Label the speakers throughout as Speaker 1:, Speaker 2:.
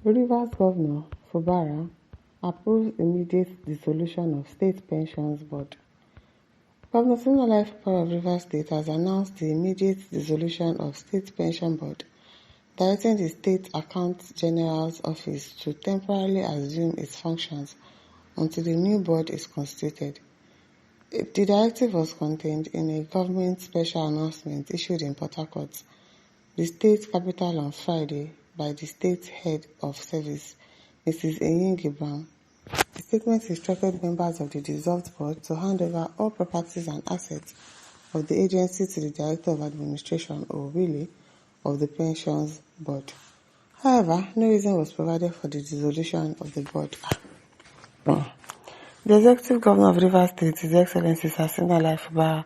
Speaker 1: Rivers Governor Fubara approves immediate dissolution of State Pensions Board. Governor Siminalayi Fubara of Rivers State has announced the immediate dissolution of State Pension Board, directing the State Accountant General's office to temporarily assume its functions until the new board is constituted. The directive was contained in a government special announcement issued in Port Harcourt, the state capital, on Friday by the state head of service, Mrs. Enyin Brown. The statement instructed members of the dissolved board to hand over all properties and assets of the agency to the Director of Administration, or Willie, of the Pensions Board. However, no reason was provided for the dissolution of the board. The Executive Governor of Rivers State, His Excellency Siminalayi Fubara,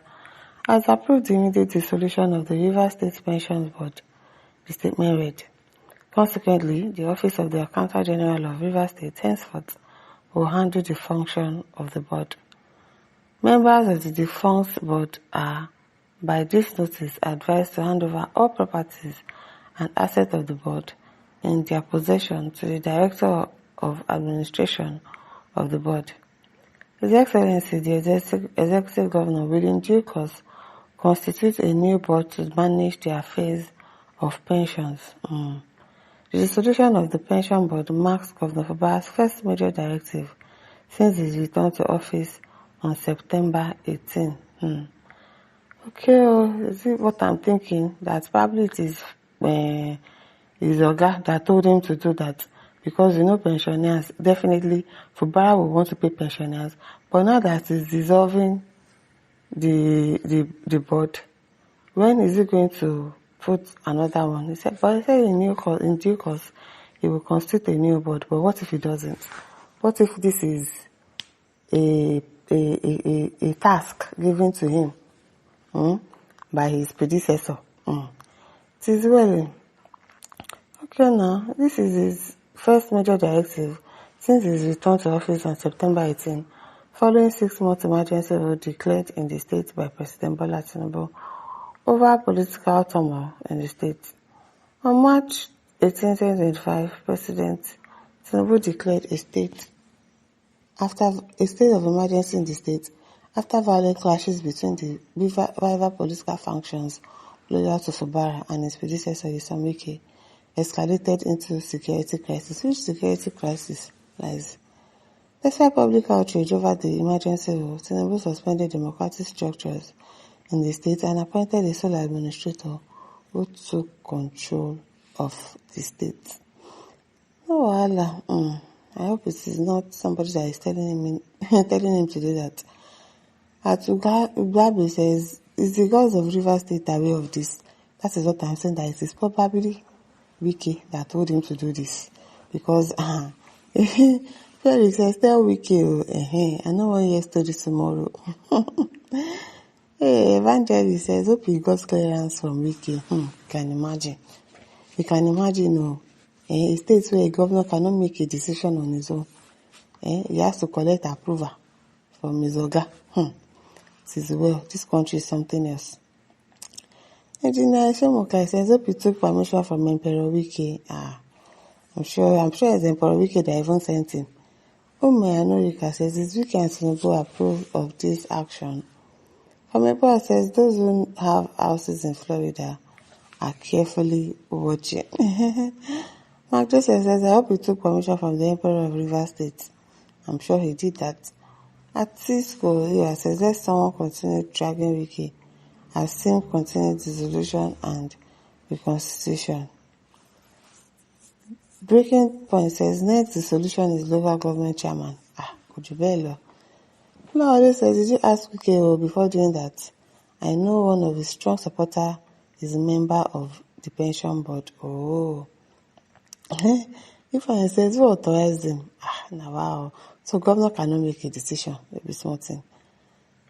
Speaker 1: has approved the immediate dissolution of the Rivers State Pensions Board, the statement read. Consequently, the Office of the Accountant General of Rivers State henceforth will handle the function of the board. Members of the defunct board are, by this notice, advised to hand over all properties and assets of the board in their possession to the Director of Administration of the board. His Excellency, the Executive Governor, will in due course constitute a new board to manage the affairs of pensions. The dissolution of the pension board marks Governor Fubara's first major directive since his return to office on September 18. Okay, is it what I'm thinking? That probably it is his Oga that told him to do that. Because pensioners, definitely Fubara will want to pay pensioners. But now that he's dissolving the board, when is he going to put another one? He said in due course, he will constitute a new board. But what if he doesn't? What if this is a task given to him by his predecessor? It is well. Okay, now this is his first major directive since his return to office on September 18, following 6-month emergency rule declared in the state by President Bola Tinubu over political turmoil in the state. On March 18, 2025, President Tinubu declared a state of emergency in the state after violent clashes between the rival political factions loyal to Fubara and his predecessor Nyesom Wike escalated into security crisis. Which security crisis lies? Despite public outrage over the emergency rule, Tinubu suspended democratic structures in the state and appointed a sole administrator who took control of the state. No wahala. I hope it is not somebody that is telling him to do that. Ugbabi says, is the gods of River State aware of this? That is what I'm saying, that it is probably Wike that told him to do this. Because Felix says, tell Wike, I know one year story tomorrow. Hey, Evangelist says, hope he got clearance from Wike. Can imagine. You can imagine, a state where a governor cannot make a decision on his own. He has to collect approval from his Oga. It is well, this country is something else. Engineer Shemokai says, hope he took permission from Emperor Wike. I'm sure it's Emperor Wike that even sent him. Anorika says, is Wike and Tinubu approve of this action? Emperor says, those who have houses in Florida are carefully watching. Mark Joseph says, I hope he took permission from the Emperor of Rivers State. I'm sure he did that. At Cisco, here says, let someone continue dragging Wike. I've seen continued dissolution and reconstitution. Breaking Point says, next dissolution is local government chairman. Kujubelo. Nowadays says, did you ask Wike before doing that? I know one of his strong supporters is a member of the pension board. If I says, who authorized him? Now wow. So governor cannot make a decision. Maybe something.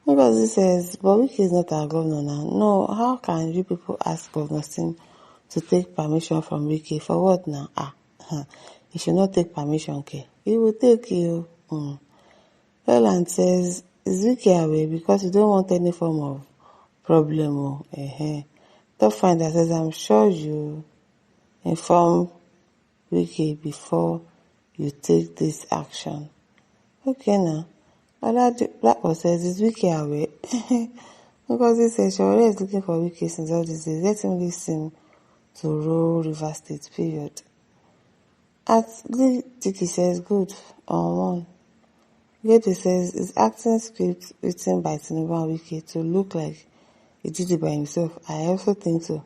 Speaker 1: Because he says, but Wike is not our governor now. No, how can you people ask Governor Sim to take permission from Wike? For what now? He should not take permission, okay? He will take you. Roland says, is Wike away because you don't want any form of problem? Top Finder says, I'm sure you inform Wike before you take this action. Okay now. Blackboard says, is Wike aware? Because he says Shawore is looking for Wike since all these days. Let him listen to rule River State, period. At Lee Tiki says, good on one. Gede says, is acting script written by Tinubu and Wike to look like he did it by himself? I also think so.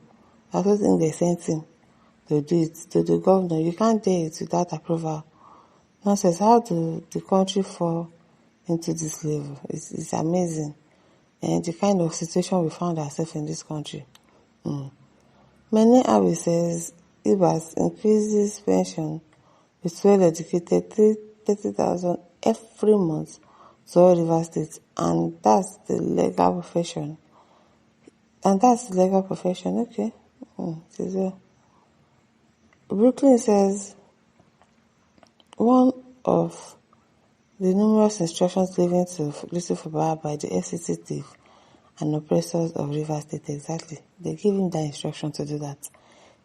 Speaker 1: I also think they sent him to do it. To the governor, you can't do it without approval. Nonsense. How do the country fall into this level? It's amazing. And the kind of situation we found ourselves in this country. Many Abbey says Ibas increases pension with well-educated 30,000 every month to all River State, and that's the legal profession. Okay. It is well. Brooklyn says one of the numerous instructions given to Little Fubara by the FCT thief and oppressors of River State, exactly. They gave him that instruction to do that.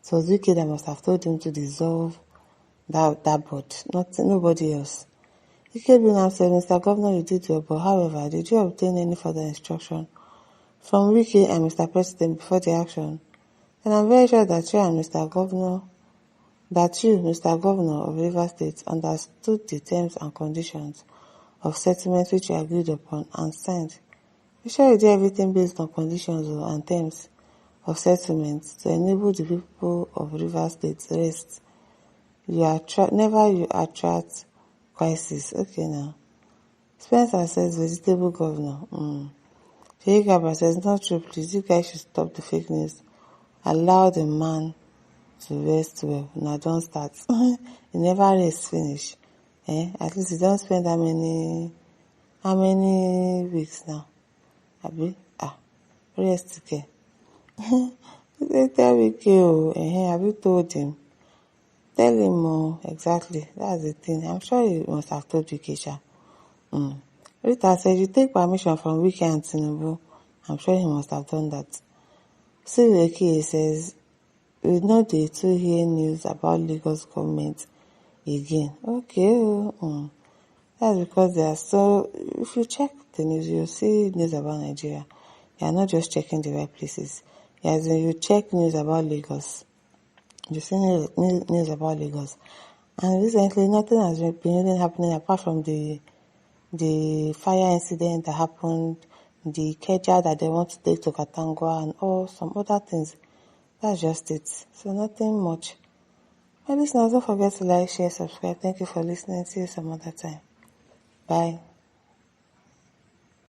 Speaker 1: It was Wike that must have told him to dissolve that board, nobody else. Wike now said, Mr. Governor, you did well, but however, did you obtain any further instruction from Wike and Mr. President before the action? And I'm very sure that you, Mr. Governor of River State, understood the terms and conditions of settlement which you agreed upon and signed. You sure you did everything based on conditions and terms of settlement to enable the people of River State rest. Never you attract crisis. Okay now. Spencer says vegetable governor. Sheikh Gabra says, not true, please. You guys should stop the fake news. Allow the man to rest well. Now don't start. He never rest finish. At least you don't spend how many weeks now? Abi? Rest okay. Tell Wike, have you told him? Tell him exactly. That's the thing. I'm sure you must have told Wike, Sha. Rita said, you take permission from Wike and Tinubu. I'm sure he must have done that. Wike says, we know they too hear news about Lagos government again. Okay. That's because they are so. If you check the news, you'll see news about Nigeria. You are not just checking the right places. As when you check news about Lagos, you see news about Lagos. And recently, nothing has been really happening apart from the fire incident that happened, the Keja that they want to take to Katangwa, and some other things. That's just it. So nothing much. My listeners, don't forget to like, share, subscribe. Thank you for listening. See you some other time. Bye.